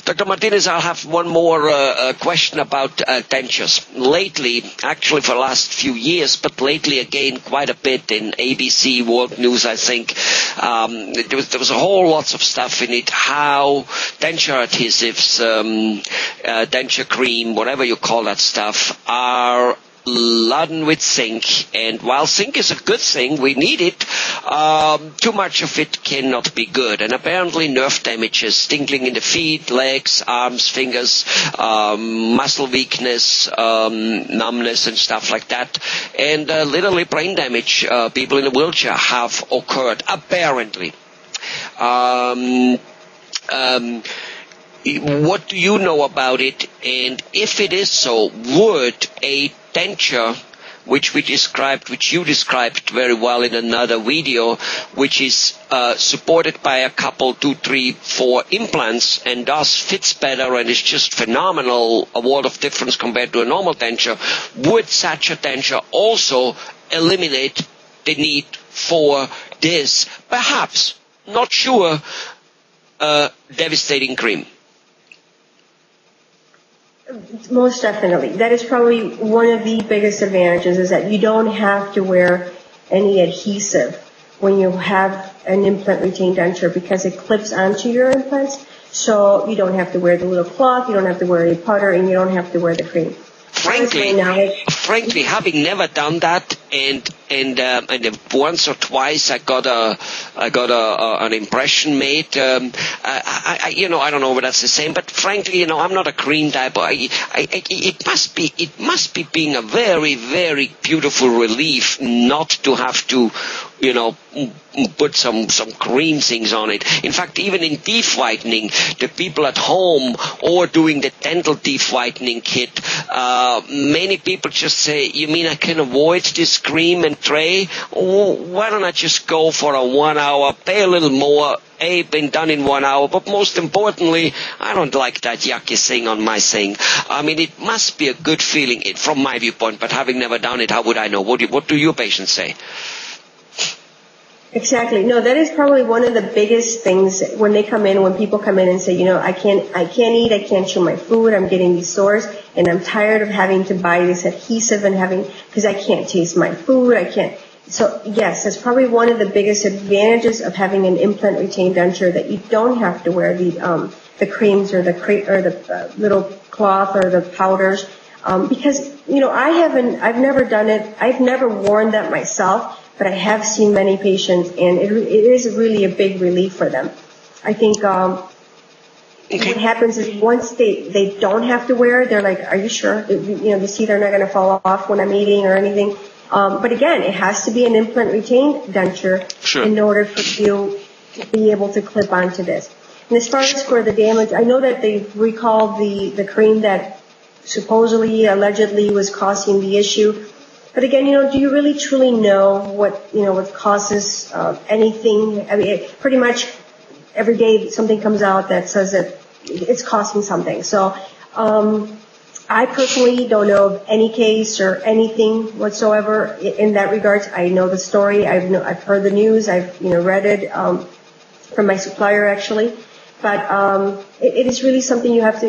Dr. Martinez, I'll have one more question about dentures. Lately, actually for the last few years, but lately again quite a bit in ABC World News, I think, there was a whole lots of stuff in it, how denture adhesives, denture cream, whatever you call that stuff, are laden with zinc, and while zinc is a good thing, we need it, too much of it cannot be good. And apparently nerve damages, tingling in the feet, legs, arms, fingers, muscle weakness, numbness and stuff like that, and literally brain damage, people in a wheelchair have occurred, apparently. What do you know about it? And if it is so, would a denture, which you described very well in another video, which is supported by a couple, 2, 3, 4 implants, and thus fits better and is just phenomenal, a world of difference compared to a normal denture, would such a denture also eliminate the need for this, perhaps, not sure, devastating cream? Most definitely. That is probably one of the biggest advantages, is that you don't have to wear any adhesive when you have an implant retained denture, because it clips onto your implants. So you don't have to wear the little cloth, you don't have to wear any powder, and you don't have to wear the cream. Frankly, having never done that, and once or twice I got an impression made. I don't know whether that's the same, but frankly, I'm not a cream type. It must be being a very, very beautiful relief not to have to, put some cream things on it. In fact, even in teeth whitening, the people at home or doing the dental teeth whitening kit, many people just say, you mean I can avoid this cream and tray? Oh, why don't I just go for a 1 hour, pay a little more, been done in 1 hour, but most importantly, I don't like that yucky thing on my thing. I mean, it must be a good feeling from my viewpoint, but having never done it, how would I know? What do your patients say? Exactly. No, that is probably one of the biggest things when people come in and say, I can't eat, I can't chew my food, I'm getting these sores, and I'm tired of having to buy this adhesive because I can't taste my food, I can't. So yes, that's probably one of the biggest advantages of having an implant retained denture, that you don't have to wear the creams or the little cloth or the powders, because I've never done it, I've never worn that myself. But I have seen many patients, and it is really a big relief for them. I think what happens is once they don't have to wear it, they're like, are you sure? The teeth are not going to fall off when I'm eating or anything. But again, it has to be an implant retained denture in order for you to be able to clip onto this. And as far as for the damage, I know that they recalled the cream that supposedly, allegedly was causing the issue. But again, do you really truly know what causes anything? I mean, pretty much every day something comes out that says that it's causing something. So, I personally don't know of any case or anything whatsoever in that regards. I know the story. I've heard the news. I've, read it, from my supplier actually. But, it is really something you have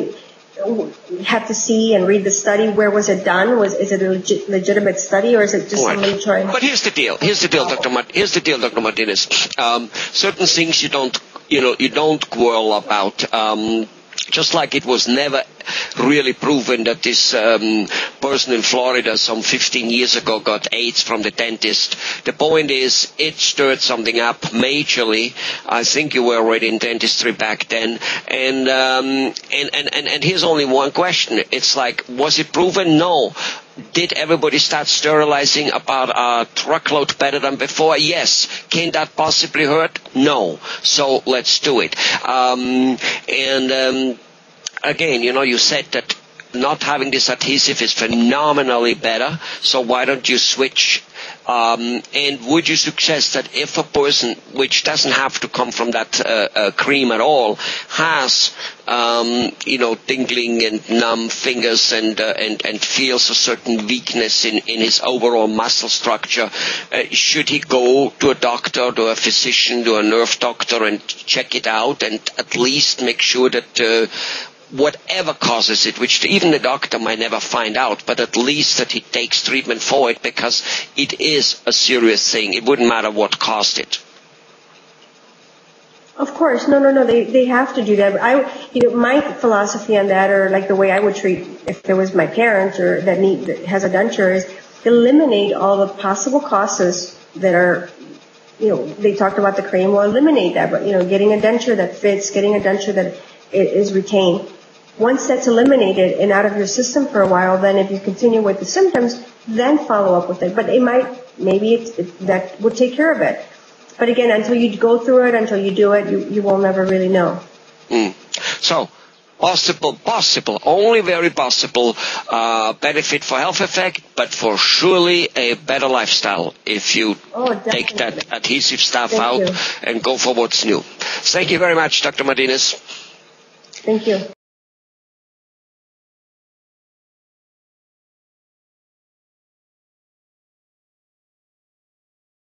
to see and read the study. Where was it done? Is it a legitimate study, or is it just somebody trying? But here's the deal, Dr. Martinez. Certain things you don't quarrel about. Just like it was never really proven that this person in Florida some 15 years ago got AIDS from the dentist. The point is, it stirred something up majorly. I think you were already in dentistry back then. And here's only one question. It's like, was it proven? No. Did everybody start sterilizing about a truckload better than before? Yes. Can that possibly hurt? No. So let's do it. Again, you said that not having this adhesive is phenomenally better. So why don't you switch And would you suggest that if a person, which doesn't have to come from that cream at all, has tingling and numb fingers and feels a certain weakness in his overall muscle structure, should he go to a doctor, to a physician, to a nerve doctor and check it out and at least make sure that whatever causes it, which even the doctor might never find out, but at least that he takes treatment for it, because it is a serious thing. It wouldn't matter what caused it. Of course, no. They have to do that. My philosophy on that, or like the way I would treat if there was my parent or that has a denture, is eliminate all the possible causes that are. They talked about the cream. Well, eliminate that, but getting a denture that fits, getting a denture that is retained. Once that's eliminated and out of your system for a while, then if you continue with the symptoms, then follow up with it. But that would take care of it. But again, until you go through it, until you do it, you will never really know. So, possible, only very possible benefit for health effect, but for surely a better lifestyle if you take that adhesive stuff out and go for what's new. Thank you very much, Dr. Martinez. Thank you.